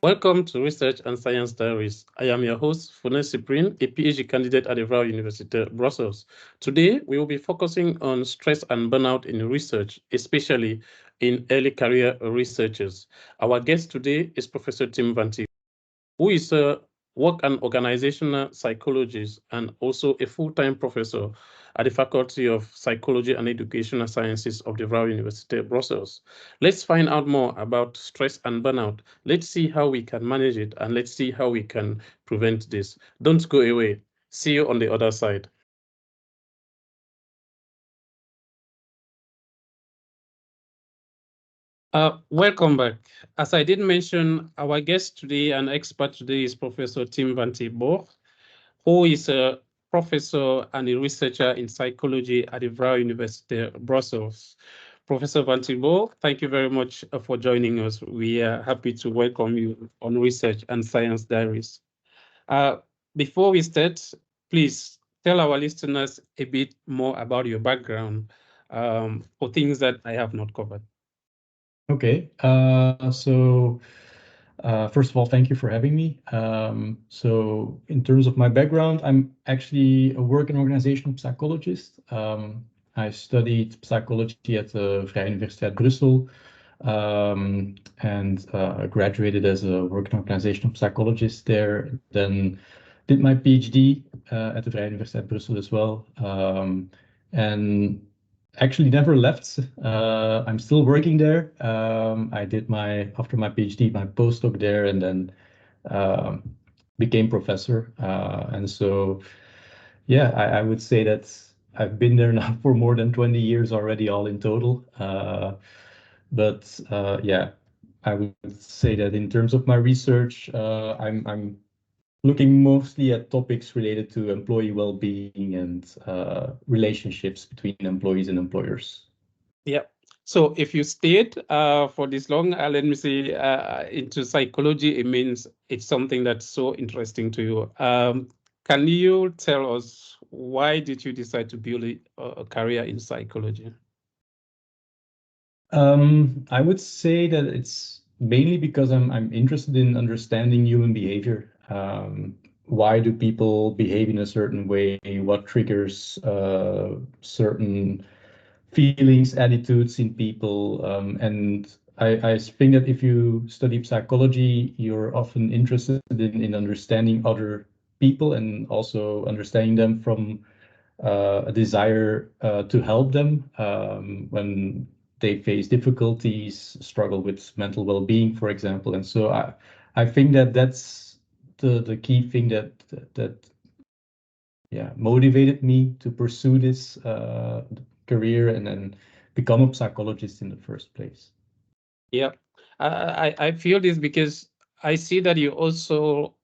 Welcome to Research and Science Diaries. I am your host, Fune Cyprien, a PhD candidate at the University, Brussels. Today, we will be focusing on stress and burnout in research, especially in early career researchers. Our guest today is Professor Tim Vantilborg, who is a work and organizational psychologist and also a full-time professor at the Faculty of Psychology and Educational Sciences of the University, Brussels. Let's find out more about stress and burnout. Let's see how we can manage it, and let's see how we can prevent this. Don't go away. See you on the other side. Welcome back. As I did mention, our guest today and expert today is Professor Tim Vantilborg, who is a professor and a researcher in psychology at the University, Brussels. Professor Vantilborg, thank you very much for joining us. We are happy to welcome you on Research and Science Diaries. Before we start, please tell our listeners a bit more about your background for things that I have not covered. Okay. First of all, thank you for having me. So in terms of my background, I'm actually a work and organizational psychologist. I studied psychology at the Vrije Universiteit Brussel, and graduated as a work and organizational psychologist there. Then did my PhD at the Vrije Universiteit Brussel as well. And actually never left. I'm still working there. I did after my PhD, my postdoc there, and then became professor. And so, yeah, I would say that I've been there now for more than 20 years already, all in total. Yeah, I would say that in terms of my research, I'm looking mostly at topics related to employee well-being and relationships between employees and employers. Yeah. So if you stayed for this long, let me say, into psychology, it means it's something that's so interesting to you. Can you tell us why did you decide to build a career in psychology? I would say that it's mainly because I'm interested in understanding human behavior. Why do people behave in a certain way? What triggers certain feelings, attitudes in people? And I think that if you study psychology, you're often interested in understanding other people and also understanding them from a desire to help them when they face difficulties, struggle with mental well-being, for example. And so I think that that's the key thing that motivated me to pursue this career and then become a psychologist in the first place. Yeah, I feel this because I see that you also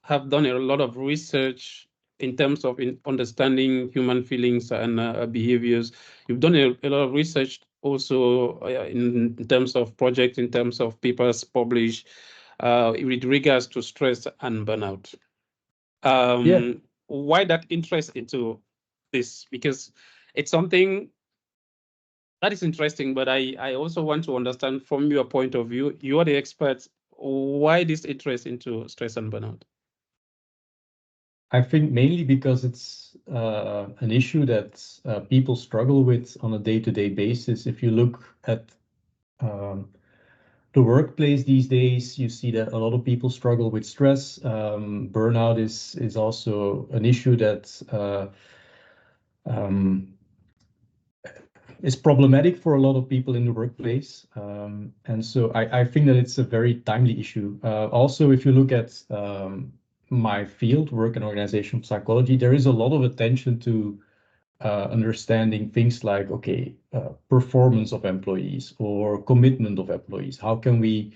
have done a lot of research in terms of understanding human feelings and behaviors. You've done a lot of research also in terms of projects, in terms of papers published with regards to stress and burnout. Yeah. Why that interest into this? Because it's something that is interesting, but I also want to understand from your point of view, you are the expert, why this interest into stress and burnout? I think mainly because it's an issue that people struggle with on a day-to-day basis. If you look at um, the workplace these days, you see that a lot of people struggle with stress. Burnout is also an issue that um, is problematic for a lot of people in the workplace. And so I think that it's a very timely issue. Also, if you look at my field, work and organizational psychology, there is a lot of attention to understanding things like, okay, performance of employees or commitment of employees. How can we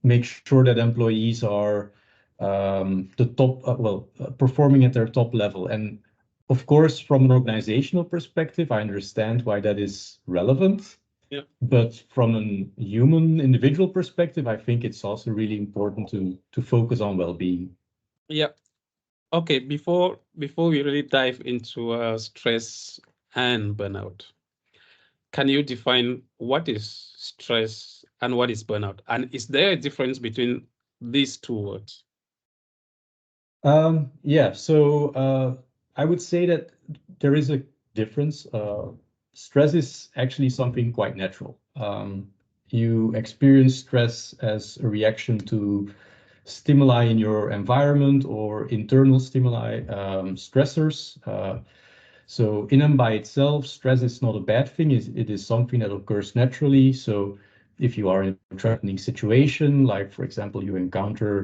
make sure that employees are performing at their top level? And of course, from an organizational perspective, I understand why that is relevant. Yeah. But from a human individual perspective, I think it's also really important to focus on well-being. Yeah. Okay, before we really dive into stress and burnout, can you define what is stress and what is burnout? And is there a difference between these two words? Yeah, so I would say that there is a difference. Stress is actually something quite natural. You experience stress as a reaction to stimuli in your environment or internal stimuli, stressors. So in and by itself, stress is not a bad thing. It is something that occurs naturally. So if you are in a threatening situation, like for example, you encounter,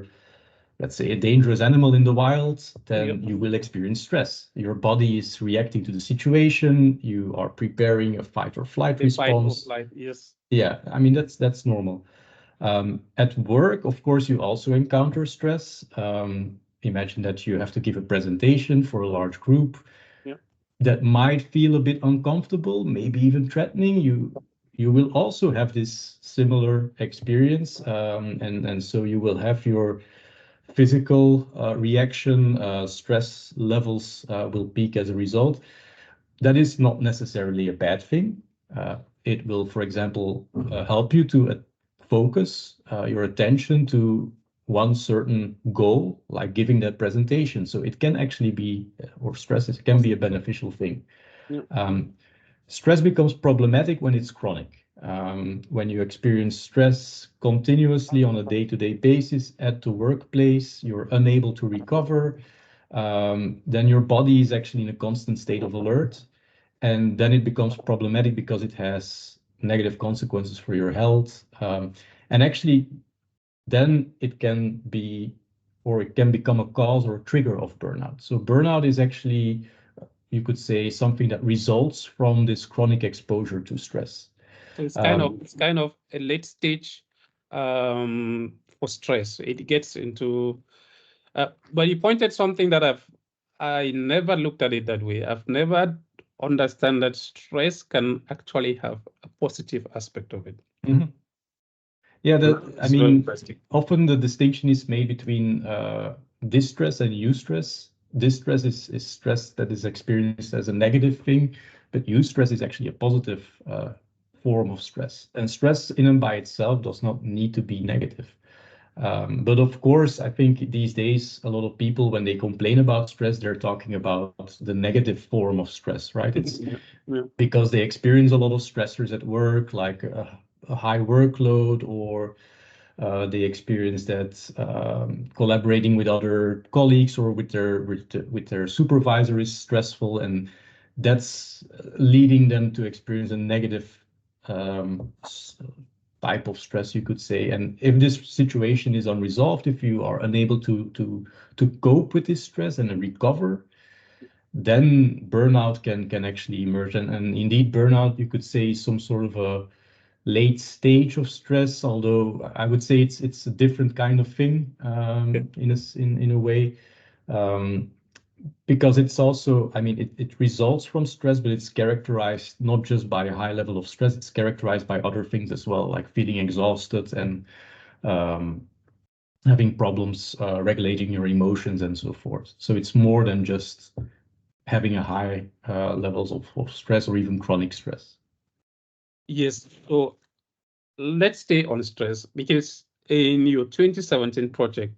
let's say, a dangerous animal in the wild, Yep. then you will experience stress. Your body is reacting to the situation. You are preparing a fight or flight The fight or response. flight, yes. Yeah, I mean that's normal. At work, of course, you also encounter stress. Imagine that you have to give a presentation for a large group Yeah. that might feel a bit uncomfortable, maybe even threatening. You will also have this similar experience, and so you will have your physical reaction, stress levels will peak as a result. That is not necessarily a bad thing. It will, for example, help you to focus your attention to one certain goal, like giving that presentation. So it can actually be, or stress can be a beneficial thing. Yeah. Stress becomes problematic when it's chronic. When you experience stress continuously on a day-to-day basis at the workplace, you're unable to recover, then your body is actually in a constant state of alert. And then it becomes problematic because it has negative consequences for your health. And actually, then it can be, or it can become a cause or a trigger of burnout. So burnout is actually, you could say, something that results from this chronic exposure to stress. So Um, it's kind of a late stage for stress. It gets into but you pointed something that I never looked at it that way. I've never understand that stress can actually have a positive aspect of it. mhm. Yeah, I It's very mean, interesting. often the distinction is made between distress and eustress. Distress is stress that is experienced as a negative thing, but eustress is actually a positive form of stress. And stress in and by itself does not need to be negative. But of course, I think these days, a lot of people, when they complain about stress, they're talking about the negative form of stress, right? It's Yeah, yeah. because they experience a lot of stressors at work, like a high workload, or they experience that collaborating with other colleagues or with their supervisor is stressful, and that's leading them to experience a negative um, type of stress, you could say. And if this situation is unresolved, if you are unable to cope with this stress and recover, then burnout can actually emerge. And indeed, burnout, you could say, is some sort of a late stage of stress, although I would say it's a different kind of thing, Okay. in a way, um, because it's also, I mean, it results from stress, but it's characterized not just by a high level of stress, it's characterized by other things as well, like feeling exhausted and um, having problems regulating your emotions and so forth. So it's more than just having a high levels of stress or even chronic stress. Yes. So let's stay on stress because in your 2017 project,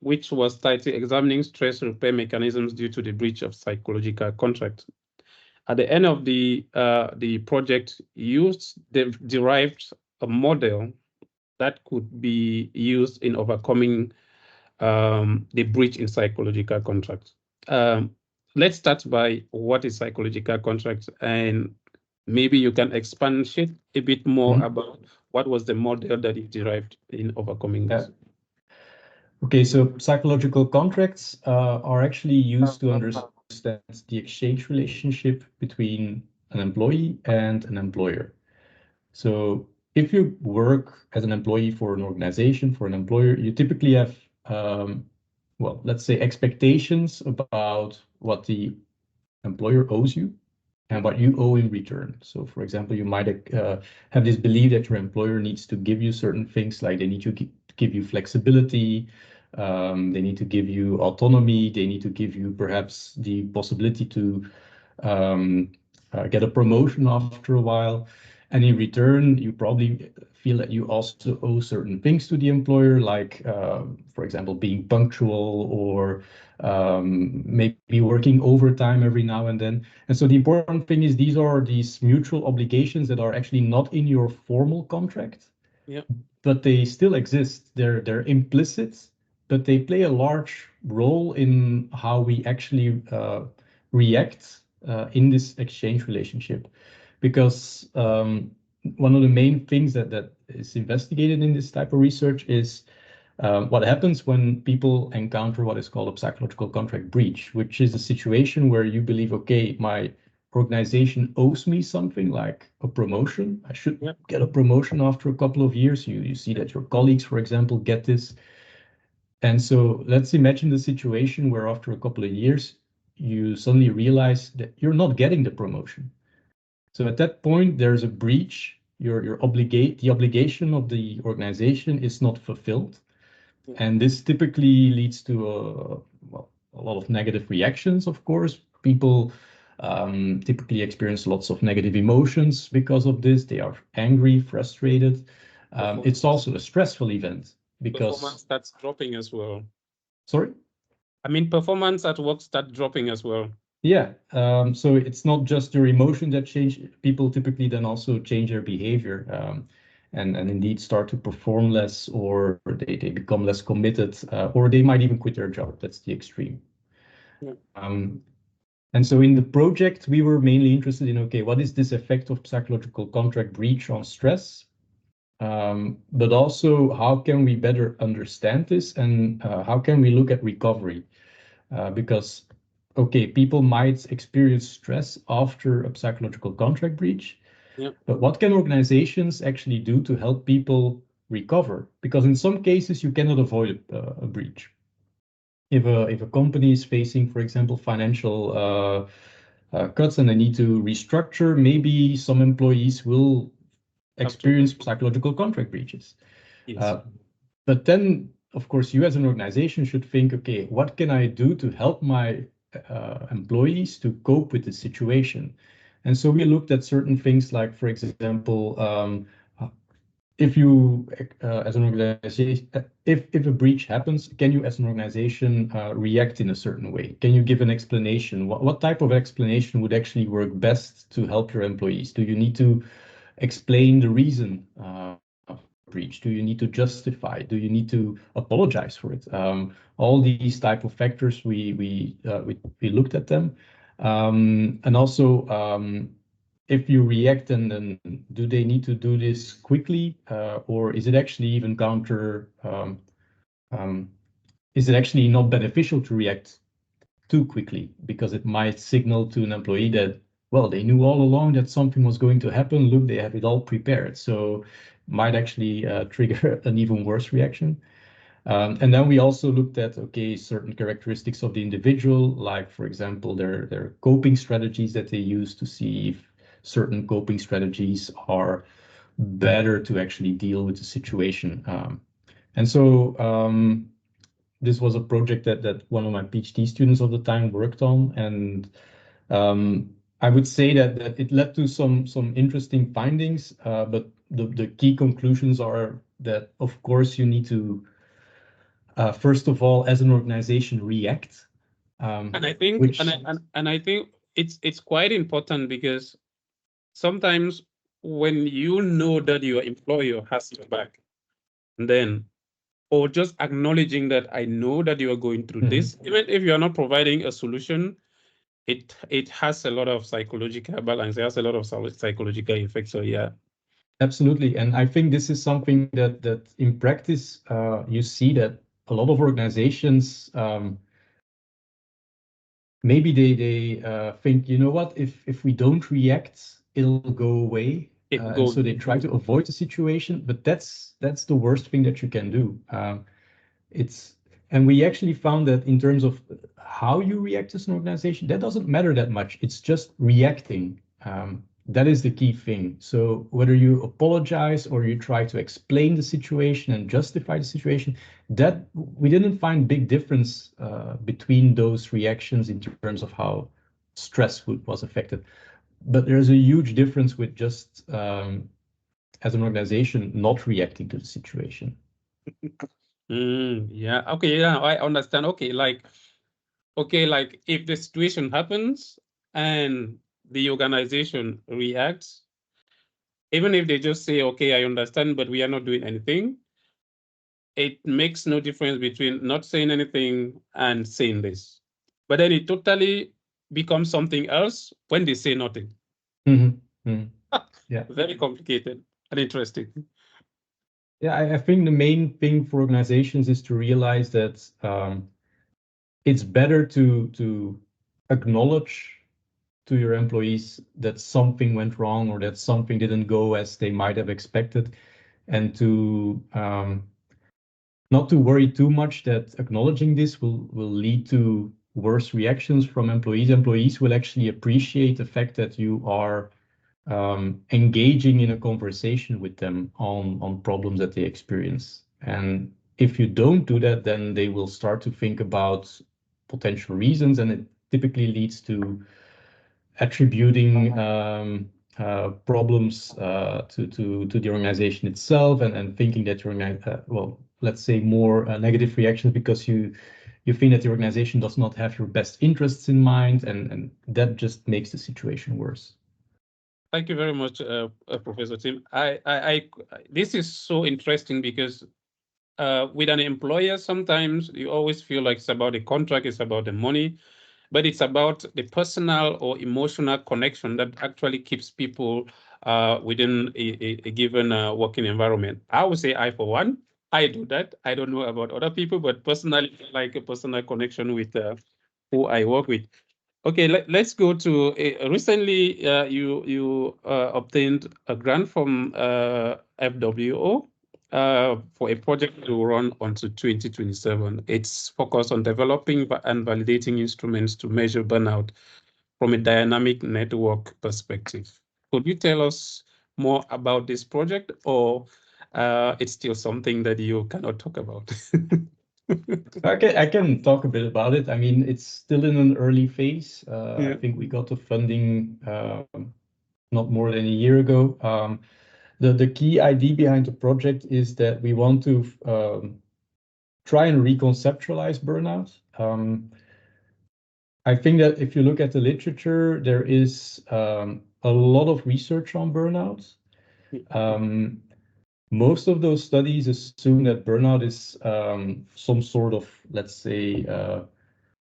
which was titled Examining Stress Repair Mechanisms Due to the Breach of Psychological Contract, at the end of the project, they've derived a model that could be used in overcoming the breach in psychological contract. Um, let's start by what is psychological contract, and maybe you can expand it a bit more Mhm. about what was the model that you derived in overcoming Yeah. this. Okay, so psychological contracts are actually used to understand the exchange relationship between an employee and an employer. So if you work as an employee for an organization, for an employer, you typically have, well, let's say expectations about what the employer owes you Yeah. and what you owe in return. So, for example, you might have this belief that your employer needs to give you certain things, like they need to give you flexibility, they need to give you autonomy, they need to give you perhaps the possibility to um, get a promotion after a while. And in return, you probably feel that you also owe certain things to the employer, like, for example, being punctual or maybe working overtime every now and then. And so the important thing is these mutual obligations that are actually not in your formal contract, Yeah. but they still exist. They're implicit, but they play a large role in how we actually react in this exchange relationship. Because one of the main things that is investigated in this type of research is what happens when people encounter what is called a psychological contract breach, which is a situation where you believe, okay, my organization owes me something like a promotion. I should Yeah. get a promotion after a couple of years. You see that your colleagues, for example, get this. And so let's imagine the situation where after a couple of years, you suddenly realize that you're not getting the promotion. So at that point, there's a breach. The obligation of the organization is not fulfilled. Yeah. And this typically leads to well, a lot of negative reactions, of course. People typically experience lots of negative emotions because of this. They are angry, frustrated. It's Performance. also a stressful event Performance because, starts dropping as well. sorry? I mean, performance at work start dropping as well. Yeah, so it's not just your emotion that change. People typically then also change their behavior, and indeed start to perform less, or they become less committed, or they might even quit their job. That's the extreme. Yeah. Um, and so in the project, we were mainly interested in, okay, what is this effect of psychological contract breach on stress? But also, how can we better understand this, and how can we look at recovery? Because, okay, people might experience stress after a psychological contract breach, Yeah. but what can organizations actually do to help people recover? Because in some cases, you cannot avoid a breach. If a company is facing, for example, financial cuts and they need to restructure, maybe some employees will Have to. experience psychological contract breaches. Yes. Uh, but then, of course, you as an organization should think, okay, what can I do to help my employees to cope with the situation? And so we looked at certain things like, for example, if you, as an organization, if a breach happens, can you as an organization react in a certain way? Can you give an explanation? What type of explanation would actually work best to help your employees? Do you need to explain the reason for a breach? Do you need to justify? Do you need to apologize for it? All these type of factors, we looked at them, and also if you react, and then do they need to do this quickly, or is it actually even um, is it actually not beneficial to react too quickly because it might signal to an employee that, well, they knew all along that something was going to happen. Look, they have it all prepared. So might actually trigger an even worse reaction. And then we also looked at, okay, certain characteristics of the individual, like, for example, their coping strategies that they use to see if certain coping strategies are better to actually deal with the situation. And so this was a project that one of my PhD students of the time worked on, and I would say that it led to some interesting findings. But the key conclusions are that, of course, you need to first of all, as an organization, react, And I think, which and I think it's quite important because sometimes when you know that your employer has your back, then or just acknowledging that I know that you are going through Mhm. this, even if you are not providing a solution, it has a lot of psychological balance. It has a lot of psychological effects. So yeah. Absolutely. And I think this is something that in practice, you see that a lot of organizations, maybe they think, you know what, if we don't react, it'll go away. It And goes. so they try to avoid the situation, but that's the worst thing that you can do. It's and we actually found that in terms of how you react as an organization, that doesn't matter that much. It's just reacting. That is the key thing. So whether you apologize or you try to explain the situation and justify the situation, that we didn't find big difference between those reactions in terms of how stress was affected. But there's a huge difference with just as an organization not reacting to the situation. Yeah. Okay. Yeah, I understand. Okay, like if the situation happens and the organization reacts, even if they just say, okay, I understand, but we are not doing anything, it makes no difference between not saying anything and saying this. But then it totally becomes something else when they say nothing. Yeah. Very complicated and interesting. Yeah, I think the main thing for organizations is to realize that it's better to acknowledge to your employees that something went wrong or that something didn't go as they might have expected, and to not to worry too much that acknowledging this will lead to worse reactions from employees. Employees will actually appreciate the fact that you are engaging in a conversation with them on problems that they experience. And if you don't do that, then they will start to think about potential reasons, and it typically leads to attributing problems to the organization itself, and thinking that you're well, let's say more negative reactions because you think that the organization does not have your best interests in mind, and that just makes the situation worse. Thank you very much, Professor Tim. This is so interesting because with an employer, sometimes you always feel like it's about the contract, it's about the money, but it's about the personal or emotional connection that actually keeps people within a given working environment. I would say I, for one, I do that. I don't know about other people, but personally, I like a personal connection with who I work with. Okay, let's go to recently you obtained a grant from FWO for a project to run until 2027. It's focused on developing and validating instruments to measure burnout from a dynamic network perspective. Could you tell us more about this project, or it's still something that you cannot talk about? I can talk a bit about it. I mean, it's still in an early phase. I Yeah. think we got the funding not more than a year ago. The key idea behind the project is that we want to try and reconceptualize burnout. I think that if you look at the literature, there is a lot of research on burnout. Most of those studies assume that burnout is some sort of, let's say,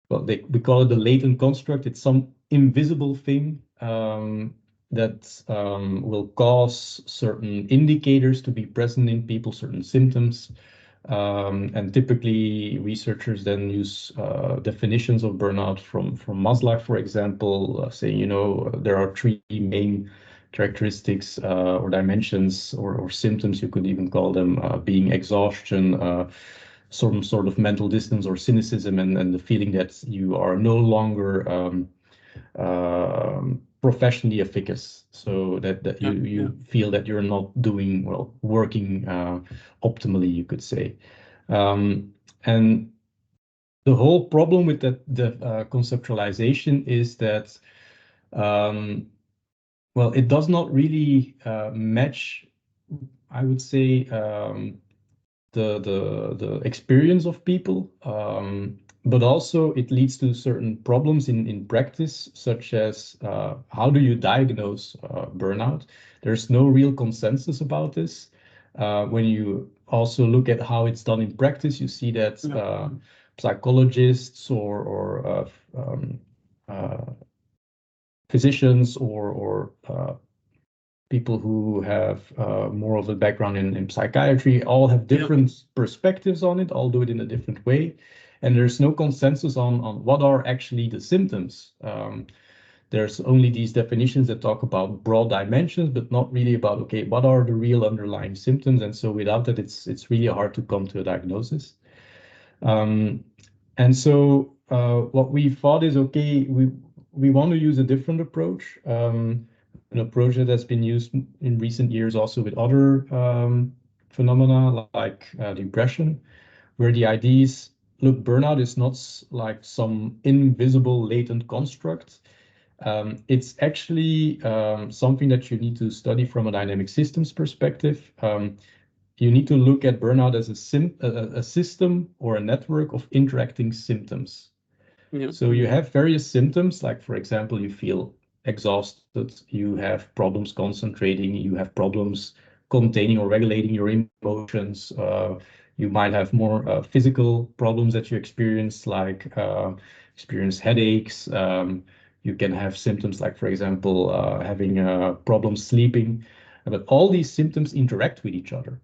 well, we call it the latent construct. It's some invisible thing that will cause certain indicators to be present in people, certain symptoms. And typically, researchers then use definitions of burnout from Maslow, for example, saying, there are three main characteristics or dimensions or symptoms, you could even call them, being exhaustion, some sort of mental distance or cynicism, and the feeling that you are no longer professionally efficacious, so that you feel that you're not doing well, working optimally, you could say. And the whole problem with the conceptualization is that well, it does not really match, I would say, the experience of people, but also it leads to certain problems in practice, such as how do you diagnose burnout? There's no real consensus about this. When you also look at how it's done in practice, you see that psychologists or physicians or people who have more of a background in psychiatry all have different perspectives on it, all do it in a different way. And there's no consensus on what are actually the symptoms. There's only these definitions that talk about broad dimensions, but not really about, okay, what are the real underlying symptoms? And so without that, it's really hard to come to a diagnosis. And so what we thought is, okay, we want to use a different approach, an approach that has been used in recent years also with other phenomena like depression, where the idea is, look, burnout is not like some invisible latent construct. It's actually something that you need to study from a dynamic systems perspective. You need to look at burnout as a system or a network of interacting symptoms. Yeah. So you have various symptoms, like, for example, you feel exhausted, you have problems concentrating, you have problems containing or regulating your emotions. You might have more physical problems that you experience, like experience headaches. You can have symptoms like, for example, having problems sleeping. But all these symptoms interact with each other.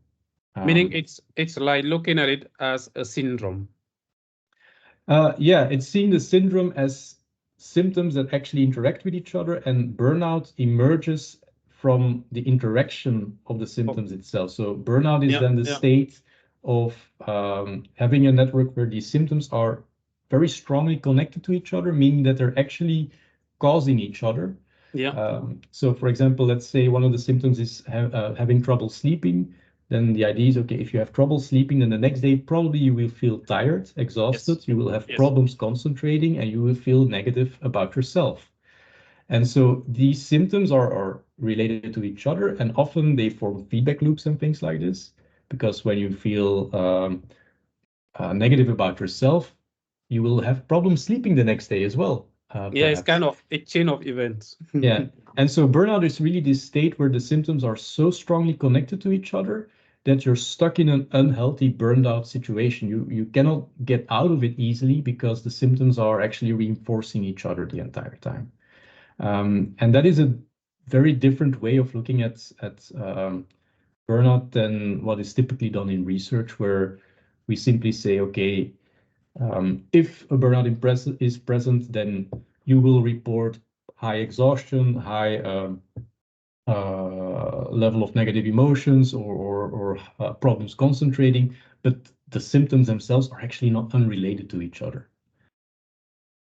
Meaning it's like looking at it as a syndrome. Yeah, it's seeing the syndrome as symptoms that actually interact with each other, and burnout emerges from the interaction of the Oh, symptoms itself. So burnout is yeah, then the yeah, state of having a network where these symptoms are very strongly connected to each other, meaning that they're actually causing each other. yeah. So, for example, let's say one of the symptoms is having trouble sleeping. Then the idea is, okay, if you have trouble sleeping, then the next day probably you will feel tired, Yes, exhausted, you will have yes, problems concentrating, and you will feel negative about yourself. And so these symptoms are related to each other, and often they form feedback loops and things like this. Because when you feel negative about yourself, you will have problems sleeping the next day as well, yeah. It's perhaps. kind of a chain of events. Yeah. And so burnout is really this state where the symptoms are so strongly connected to each other that you're stuck in an unhealthy burned out situation. You cannot get out of it easily because the symptoms are actually reinforcing each other the entire time. And that is a very different way of looking at burnout than what is typically done in research, where we simply say, okay, if a burnout is present, then you will report high exhaustion, high level of negative emotions, or problems concentrating, but the symptoms themselves are actually not unrelated to each other.